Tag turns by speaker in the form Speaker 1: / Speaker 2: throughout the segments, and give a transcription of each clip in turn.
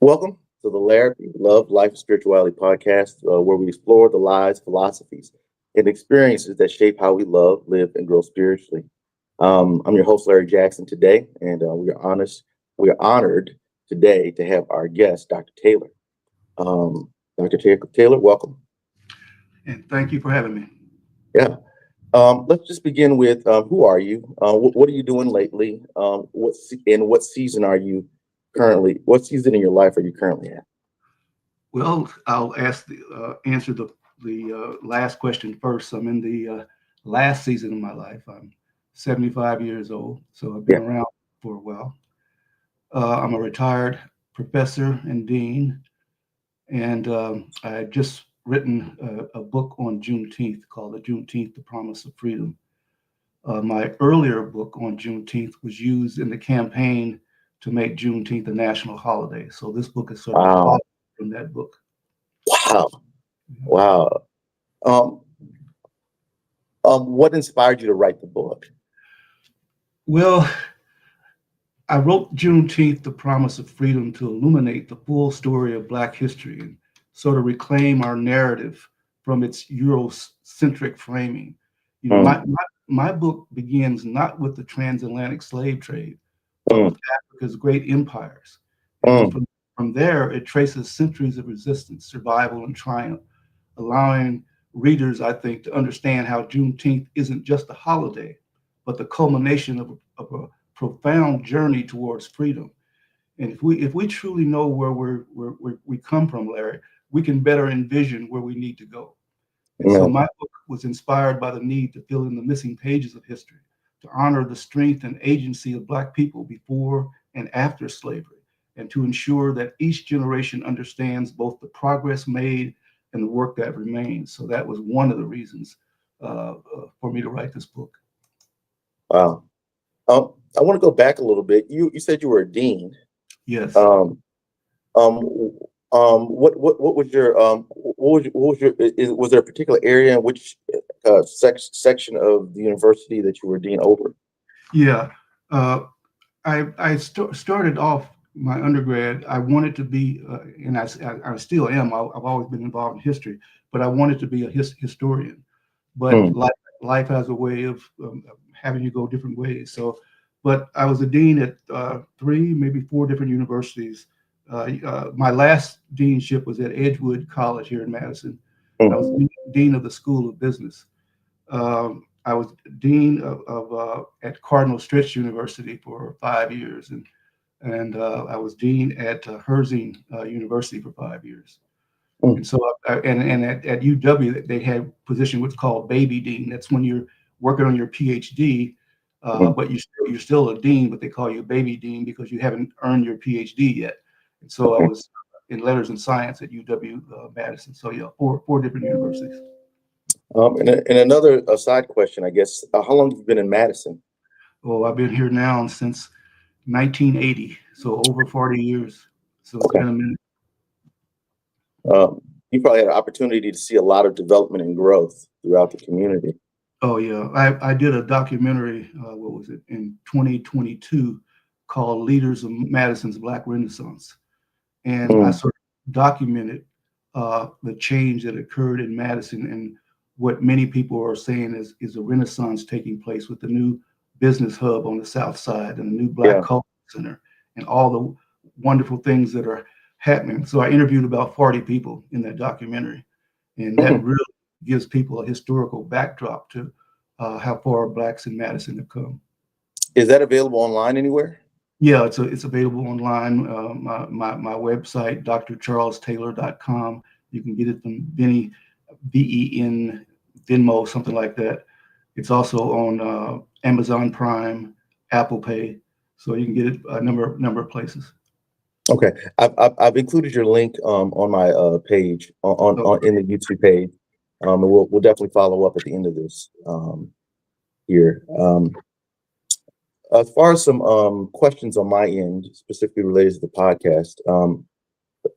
Speaker 1: Welcome to the LARRAPY Love, Life, and Spirituality podcast, where we explore the lives, philosophies, and experiences that shape how we love, live, and grow spiritually. I'm your host, Larry Jackson, today, and we are honored today to have our guest, Dr. Taylor. Dr. Taylor, welcome.
Speaker 2: And thank you for having me.
Speaker 1: Yeah. Let's just begin with who are you? What are you doing lately? What season are you currently? What season in your life are you currently at?
Speaker 2: Well, I'll answer the last question first. I'm in the last season of my life. I'm 75 years old, so I've been
Speaker 1: Yeah.
Speaker 2: around for a while. I'm a retired professor and dean, and I just written a book on Juneteenth called "The Juneteenth: The Promise of Freedom." My earlier book on Juneteenth was used in the campaign to make Juneteenth a national holiday. So this book is sort of
Speaker 1: Wow.
Speaker 2: borrowed from that book.
Speaker 1: Wow. Wow. Um, what inspired you to write the book?
Speaker 2: Well, I wrote Juneteenth, The Promise of Freedom, to illuminate the full story of Black history and sort of reclaim our narrative from its Eurocentric framing. You know,
Speaker 1: Mm,
Speaker 2: my book begins not with the transatlantic slave trade, but
Speaker 1: mm,
Speaker 2: with Africa's great empires. And
Speaker 1: mm,
Speaker 2: from there, it traces centuries of resistance, survival, and triumph, allowing readers, I think, to understand how Juneteenth isn't just a holiday, but the culmination of a profound journey towards freedom. And if we truly know we come from, Larry, we can better envision where we need to go. And so
Speaker 1: man.
Speaker 2: my book was inspired by the need to fill in the missing pages of history, to honor the strength and agency of Black people before and after slavery, and to ensure that each generation understands both the progress made and the work that remains. So that was one of the reasons for me to write this book.
Speaker 1: Wow. I want to go back a little bit. You said you were a dean.
Speaker 2: Yes.
Speaker 1: Um, um, what was your was there a particular area in which section of the university that you were dean over?
Speaker 2: Yeah. Uh, started off my undergrad. I wanted to be, and I still am. I've always been involved in history, but I wanted to be a historian. But
Speaker 1: Mm,
Speaker 2: life has a way of having you go different ways. So, but I was a dean at three, maybe four different universities. My last deanship was at Edgewood College here in Madison. I was
Speaker 1: mm,
Speaker 2: dean of the School of Business. I was dean at Cardinal Stretch University for 5 years, and I was dean at Herzing University for 5 years.
Speaker 1: mm,
Speaker 2: And so, and at UW, they had a position what's called baby dean. That's when you're working on your PhD,
Speaker 1: mm.
Speaker 2: but you're still a dean, but they call you baby dean because you haven't earned your PhD yet. And so I
Speaker 1: Okay.
Speaker 2: was in letters and science at UW Madison. So yeah, four different universities.
Speaker 1: And another side question, I guess, how long have you been in Madison?
Speaker 2: Oh, I've been here now since 1980, so over 40 years. So it's
Speaker 1: Okay.
Speaker 2: been a minute.
Speaker 1: Um, you probably had an opportunity to see a lot of development and growth throughout the community.
Speaker 2: Oh yeah, I did a documentary. What was it in 2022 called "Leaders of Madison's Black Renaissance," and I
Speaker 1: Mm,
Speaker 2: sort of documented the change that occurred in Madison and what many people are saying is a renaissance taking place with the new business hub on the south side and the new Black
Speaker 1: yeah.
Speaker 2: Culture Center and all the wonderful things that are happening. So I interviewed about 40 people in that documentary, and that
Speaker 1: Mm.
Speaker 2: really gives people a historical backdrop to how far Blacks in Madison have come.
Speaker 1: Is that available online anywhere?
Speaker 2: Yeah, it's available online. My website, drcharlestaylor.com. You can get it from VEN, Venmo, something like that. It's also on Amazon Prime, Apple Pay, so you can get it a number of places.
Speaker 1: Okay, I've included your link on my page on in the YouTube page, and we'll definitely follow up at the end of this here. As far as some questions on my end, specifically related to the podcast,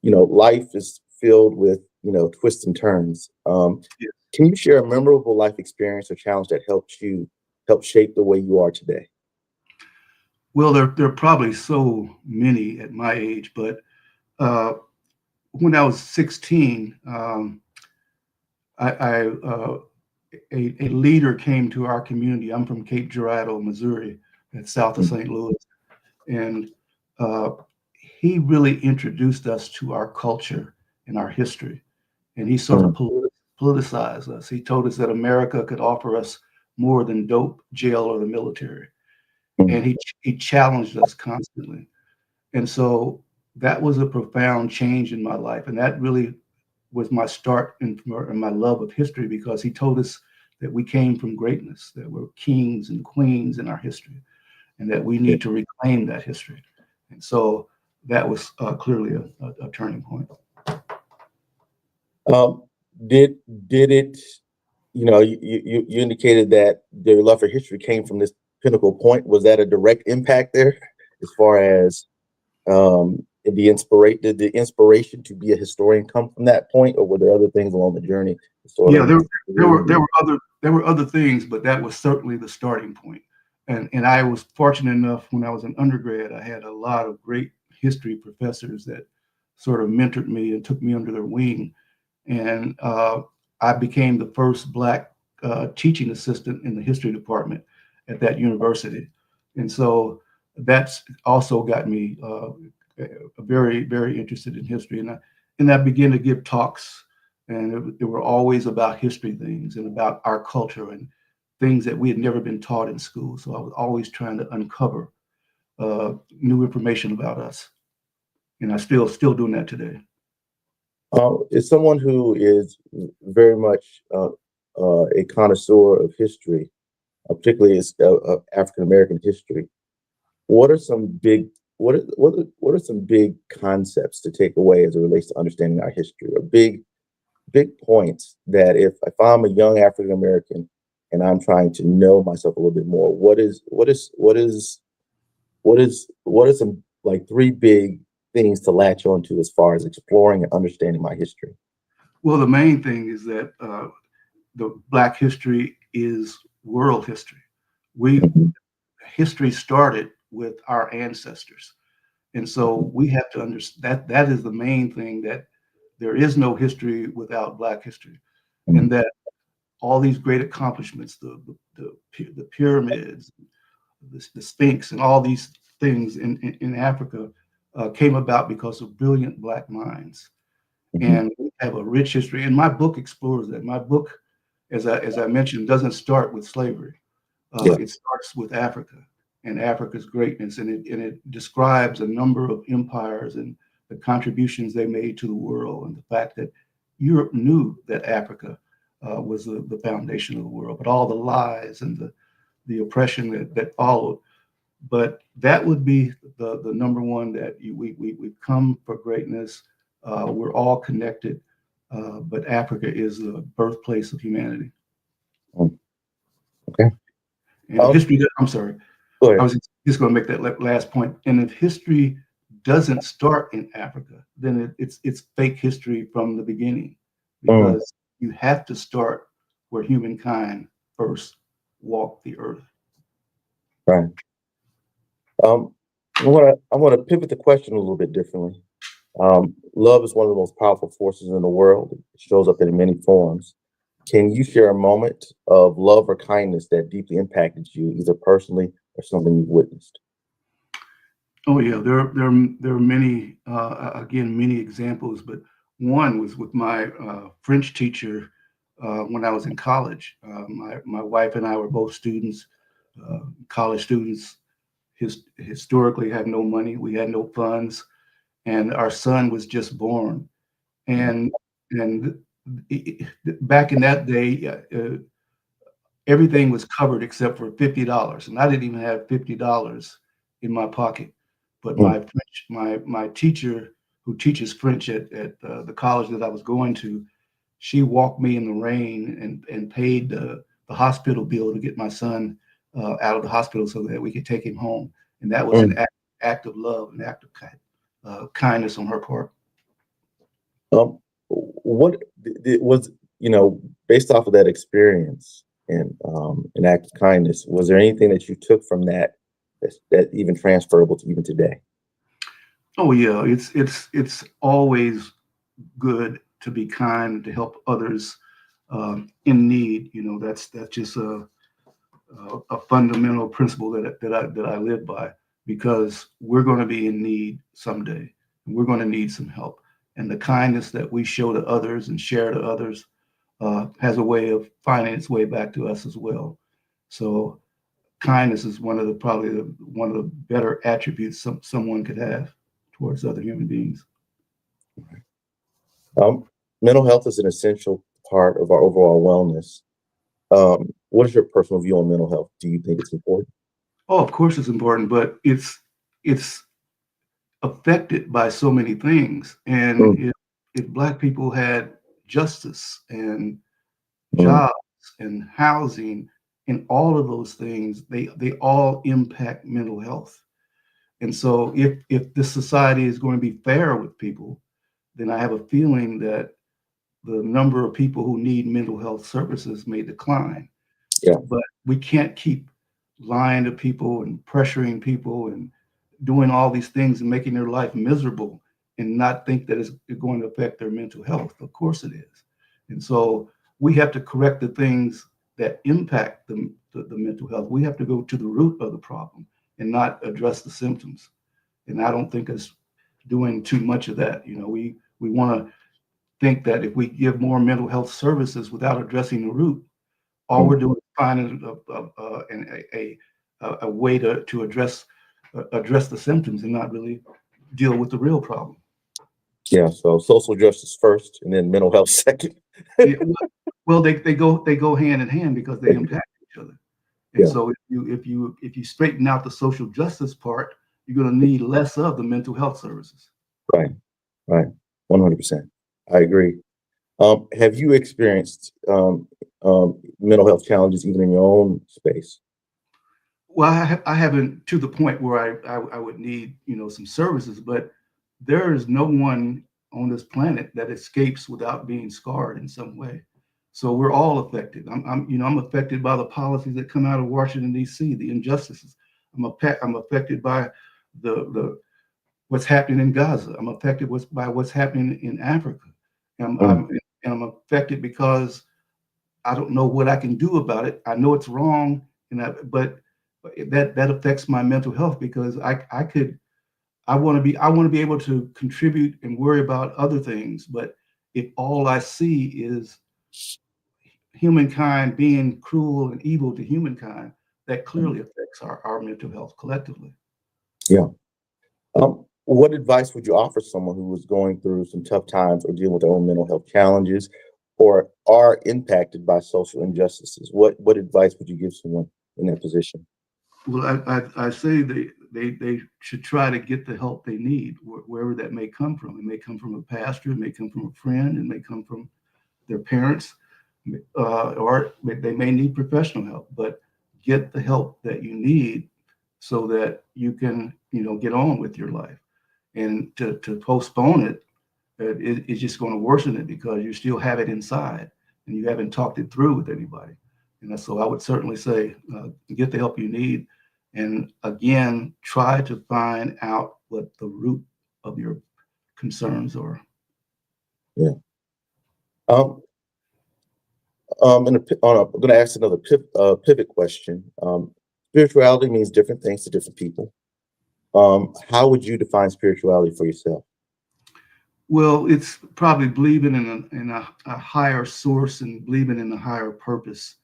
Speaker 1: life is filled with twists and turns. Can you share a memorable life experience or challenge that help shape the way you are today?
Speaker 2: Well, there are probably so many at my age, but uh, when I was 16, a leader came to our community. I'm from Cape Girardeau, Missouri, that's south of St. Louis, and uh, he really introduced us to our culture and our history. And he sort of politicized us. He told us that America could offer us more than dope, jail, or the military. And he challenged us constantly. And so that was a profound change in my life. And that really was my start in my love of history, because he told us that we came from greatness, that we're kings and queens in our history, and that we need to reclaim that history. And so that was clearly a turning point.
Speaker 1: Um, did it? You know, you indicated that their love for history came from this pinnacle point. Was that a direct impact there, as far as did the inspiration to be a historian come from that point, or were there other things along the journey?
Speaker 2: Yeah, there were other things, but that was certainly the starting point. And I was fortunate enough, when I was an undergrad, I had a lot of great history professors that sort of mentored me and took me under their wing. And I became the first Black teaching assistant in the history department at that university. And so that's also got me very, very interested in history. And I began to give talks, and they were always about history things and about our culture and things that we had never been taught in school. So I was always trying to uncover new information about us. And I still doing that today.
Speaker 1: As someone who is very much a connoisseur of history, particularly African American history, what are some big what are some big concepts to take away as it relates to understanding our history, or big points that if I'm a young African American and I'm trying to know myself a little bit more, what are some like three big things to latch onto as far as exploring and understanding my history?
Speaker 2: Well, the main thing is that the Black history is world history. History started with our ancestors. And so we have to understand that is the main thing, that there is no history without Black history. And that all these great accomplishments, the pyramids, the Sphinx, and all these things in Africa came about because of brilliant Black minds. And we have a rich history. And my book explores that. My book, as I mentioned, doesn't start with slavery. It starts with Africa and Africa's greatness, and it describes a number of empires and the contributions they made to the world, and the fact that Europe knew that Africa was the foundation of the world, but all the lies and the oppression that followed. But that would be the number one, that we've come for greatness. We're all connected, but Africa is the birthplace of humanity.
Speaker 1: Okay.
Speaker 2: And history, I'm sorry, I was just going to make that last point. And if history doesn't start in Africa, then it's fake history from the beginning, because you have to start where humankind first walked the earth.
Speaker 1: Right. I want to pivot the question a little bit differently. Love is one of the most powerful forces in the world. It shows up in many forms. Can you share a moment of love or kindness that deeply impacted you, either personally or something you've witnessed?
Speaker 2: Oh yeah, there are many many examples, but one was with my French teacher when I was in college. My wife and I were both students, college students. Historically, had no money, we had no funds, and our son was just born. And back in that day, everything was covered except for $50, and I didn't even have $50 in my pocket. But my teacher, who teaches French at the college that I was going to, she walked me in the rain and paid the hospital bill to get my son out of the hospital so that we could take him home. And that was an act of love, an act of kindness on her part.
Speaker 1: What was, based off of that experience and an act of kindness, was there anything that you took from that even transferable to even today?
Speaker 2: Oh yeah, it's always good to be kind, to help others in need. That's just a fundamental principle that I live by, because we're going to be in need someday. And we're going to need some help, and the kindness that we show to others and share to others has a way of finding its way back to us as well. So kindness is one of the better attributes someone could have towards other human beings.
Speaker 1: Um, Mental health is an essential part of our overall wellness. What is your personal view on mental health? Do you think it's important?
Speaker 2: Oh, of course it's important, but it's affected by so many things. And
Speaker 1: Mm,
Speaker 2: if Black people had justice and
Speaker 1: mm,
Speaker 2: jobs and housing and all of those things, they all impact mental health. And so if this society is going to be fair with people, then I have a feeling that the number of people who need mental health services may decline.
Speaker 1: yeah,
Speaker 2: But we can't keep lying to people and pressuring people and doing all these things and making their life miserable and not think that it's going to affect their mental health. Of course it is. And so we have to correct the things that impact the mental health. We have to go to the root of the problem and not address the symptoms. And I don't think it's doing too much of that. We want to think that if we give more mental health services without addressing the root, all
Speaker 1: mm,
Speaker 2: we're doing is finding a way to address the symptoms and not really deal with the real problem.
Speaker 1: yeah. So social justice first, and then mental health second.
Speaker 2: Yeah, well, they go hand in hand because they impact each other. And
Speaker 1: Yeah,
Speaker 2: so if you straighten out the social justice part, you're going to need less of the mental health services.
Speaker 1: right, right. 100%. I agree. Have you experienced mental health challenges even in your own space?
Speaker 2: Well, I haven't to the point where I would need some services, but there is no one on this planet that escapes without being scarred in some way. So we're all affected. I'm affected by the policies that come out of Washington D.C., the injustices. I'm affected by the what's happening in Gaza. I'm affected by what's happening in Africa.
Speaker 1: Mm,
Speaker 2: And I'm affected because I don't know what I can do about it. I know it's wrong, but that affects my mental health because I want to be able to contribute and worry about other things. But if all I see is humankind being cruel and evil to humankind, that
Speaker 1: mm,
Speaker 2: clearly affects our mental health collectively.
Speaker 1: yeah. What advice would you offer someone who was going through some tough times or dealing with their own mental health challenges or are impacted by social injustices? What advice would you give someone in that position?
Speaker 2: Well, I say they should try to get the help they need, wherever that may come from. It may come from a pastor, it may come from a friend, it may come from their parents, or they may need professional help. But get the help that you need so that you can, get on with your life. And to postpone it's just going to worsen it because you still have it inside and you haven't talked it through with anybody. And so I would certainly say get the help you need. And again, try to find out what the root of your concerns are.
Speaker 1: Yeah. Um, I'm going to ask another pivot question. Spirituality means different things to different people. How would you define spirituality for yourself?
Speaker 2: Well, it's probably believing in a higher source and believing in a higher purpose.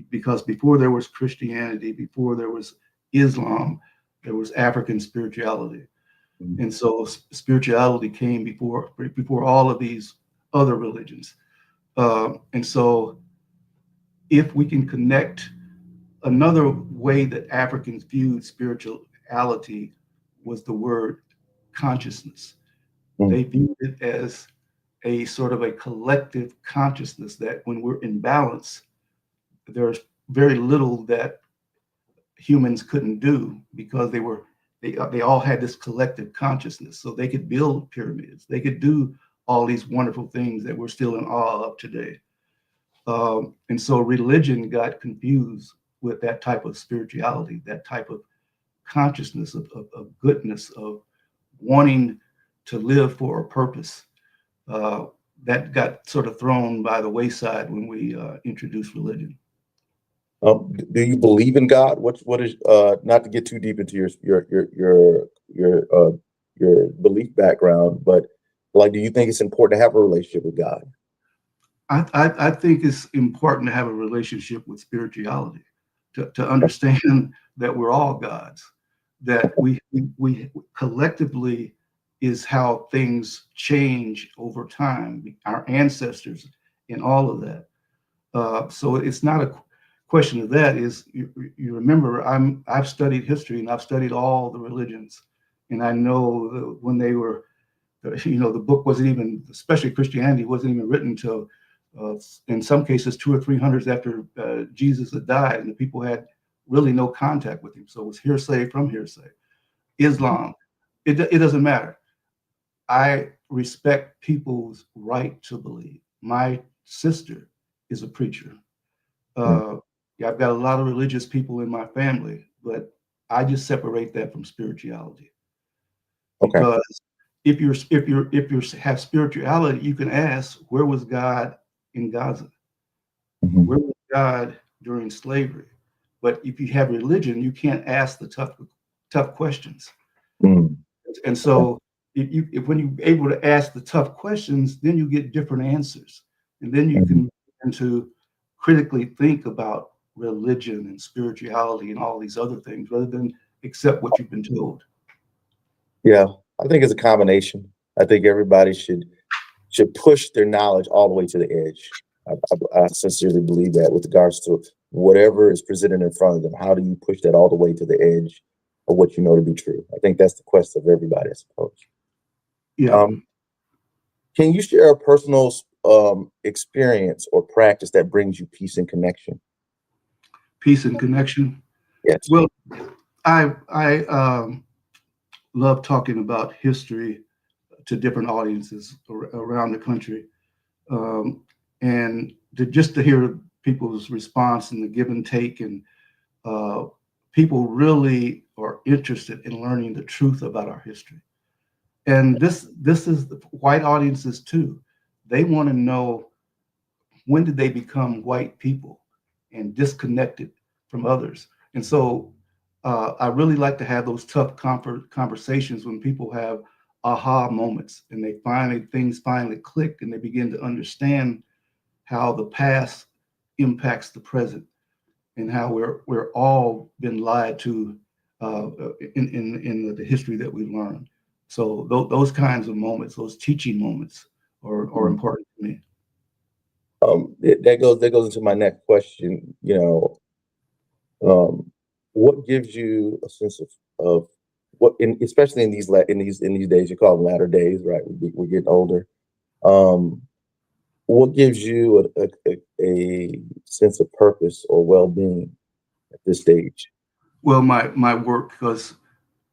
Speaker 2: Because before there was Christianity, before there was Islam, there was African spirituality.
Speaker 1: Mm,
Speaker 2: And so spirituality came before all of these other religions. And so if we can connect, another way that Africans viewed spirituality was the word consciousness.
Speaker 1: mm,
Speaker 2: They viewed it as a sort of a collective consciousness that when we're in balance, there's very little that humans couldn't do because they all had this collective consciousness. So they could build pyramids, they could do all these wonderful things that we're still in awe of today. And so religion got confused with that type of spirituality, that type of consciousness of goodness, of wanting to live for a purpose. Uh, that got sort of thrown by the wayside when we introduced religion.
Speaker 1: Do you believe in God? What is not to get too deep into your belief background, but like, do you think it's important to have a relationship with God?
Speaker 2: I think it's important to have a relationship with spirituality, to understand that we're all gods, that we collectively is how things change over time, our ancestors and all of that. So it's not a question of that. Is you remember I've studied history and I've studied all the religions, and I know when they were, the book wasn't even, especially Christianity, wasn't even written till in some cases 200 or 300 after Jesus had died, and the people had really no contact with him. So it was hearsay from hearsay. Islam, it doesn't matter. I respect people's right to believe. My sister is a preacher. Yeah, I've got a lot of religious people in my family, but I just separate that from spirituality,
Speaker 1: Okay.
Speaker 2: because if you have spirituality, you can ask, where was God in Gaza?
Speaker 1: Mhm.
Speaker 2: Where was God during slavery? But if you have religion, you can't ask the tough questions.
Speaker 1: Mm.
Speaker 2: And
Speaker 1: Okay.
Speaker 2: so if when you're able to ask the tough questions, then you get different answers. And then you
Speaker 1: Mhm.
Speaker 2: can begin to critically think about religion and spirituality and all these other things rather than accept what you've been told.
Speaker 1: Yeah, I think it's a combination. I think everybody should push their knowledge all the way to the edge. I sincerely believe that with regards to whatever is presented in front of them. How do you push that all the way to the edge of what you know to be true? I think that's the quest of everybody, I suppose.
Speaker 2: Yeah.
Speaker 1: Um, can you share a personal experience or practice that brings you peace and connection?
Speaker 2: Peace and connection.
Speaker 1: Yes.
Speaker 2: Well, I love talking about history to different audiences around the country, um, and just to hear people's response and the give and take, and uh, people really are interested in learning the truth about our history. And this is the white audiences too. They want to know, when did they become white people and disconnected from others? And so I really like to have those tough conversations when people have aha moments and things finally click and they begin to understand how the past impacts the present, and how we're all been lied to in the history that we learned. So those kinds of moments, those teaching moments, are
Speaker 1: Mm.
Speaker 2: important to me.
Speaker 1: That goes into my next question. Um, what gives you a sense of especially in these days, you call them latter days, right? We're getting older. Um, what gives you a sense of purpose or well-being at this stage?
Speaker 2: Well, my work, because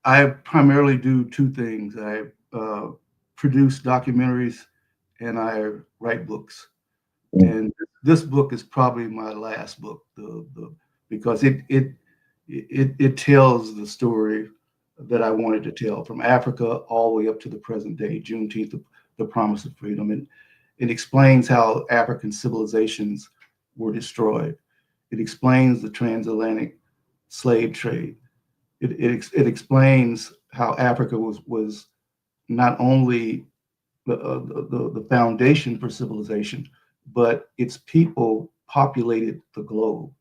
Speaker 2: I primarily do two things. I produce documentaries and I write books.
Speaker 1: Mm.
Speaker 2: And this book is probably my last book, because it tells the story that I wanted to tell, from Africa all the way up to the present day, Juneteenth, the promise of freedom. And it explains how African civilizations were destroyed. It explains the transatlantic slave trade. It explains how Africa was not only the foundation for civilization, but its people populated the globe.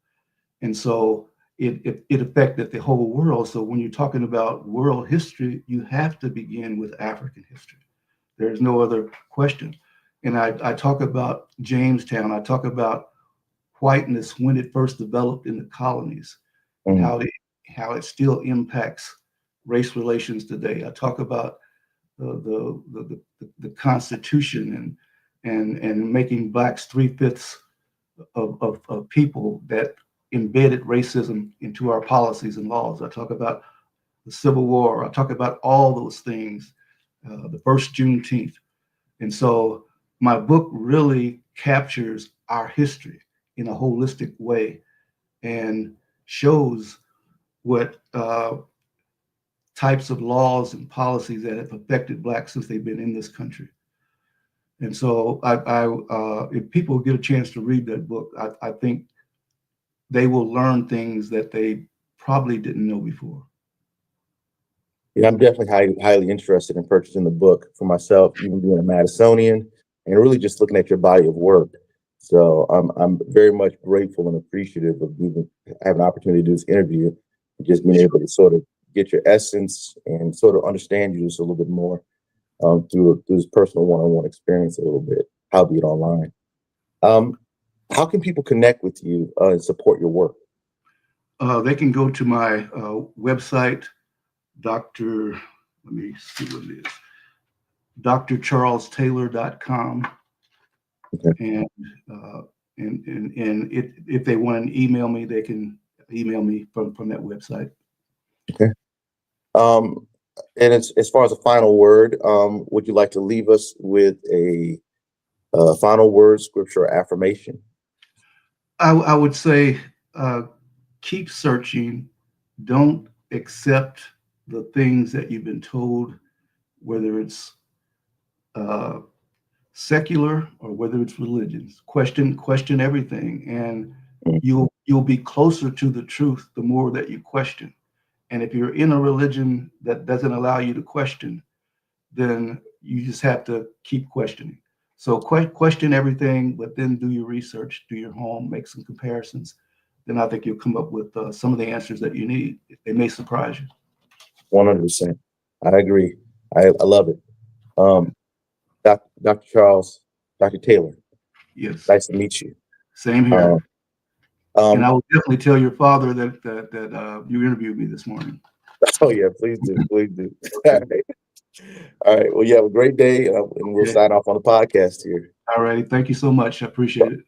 Speaker 2: And so it affected the whole world. So when you're talking about world history, you have to begin with African history. There's no other question. And I talk about Jamestown. I talk about whiteness when it first developed in the colonies, and
Speaker 1: Mm.
Speaker 2: how it still impacts race relations today. I talk about the Constitution, and making blacks 3/5 of people, that embedded racism into our policies and laws. I talk about the Civil War. I talk about all those things, the first Juneteenth. And so my book really captures our history in a holistic way and shows what types of laws and policies that have affected Blacks since they've been in this country. And so if people get a chance to read that book, I think they will learn things that they probably didn't know before.
Speaker 1: Yeah, I'm definitely highly interested in purchasing the book for myself, even being a Madisonian, and really just looking at your body of work. So I'm very much grateful and appreciative of even having an opportunity to do this interview, and just being able to sort of get your essence and sort of understand you just a little bit more through this personal one-on-one experience a little bit, albeit online. How can people connect with you and support your work?
Speaker 2: They can go to my website, let me see what it is, drcharlestaylor.com.
Speaker 1: Okay.
Speaker 2: And if they want to email me, they can email me from that website.
Speaker 1: Okay. And as far as a final word, would you like to leave us with a final word, scripture, or affirmation?
Speaker 2: I would say keep searching. Don't accept the things that you've been told, whether it's secular or whether it's religions. Question everything, and
Speaker 1: Mm.
Speaker 2: you'll be closer to the truth the more that you question. And if you're in a religion that doesn't allow you to question, then you just have to keep questioning. So question everything, but then do your research, do your home, make some comparisons. Then I think you'll come up with some of the answers that you need. They may surprise you.
Speaker 1: 100%. I agree. I love it. Dr. Charles, Dr. Taylor,
Speaker 2: Yes,
Speaker 1: nice to meet you.
Speaker 2: same here. And I
Speaker 1: Um,
Speaker 2: will definitely tell your father that you interviewed me this morning.
Speaker 1: oh yeah, please do, please do. All right. All right. Well, you have a great day, and we'll
Speaker 2: Okay.
Speaker 1: sign off on the podcast here.
Speaker 2: All righty. Thank you so much. I appreciate it.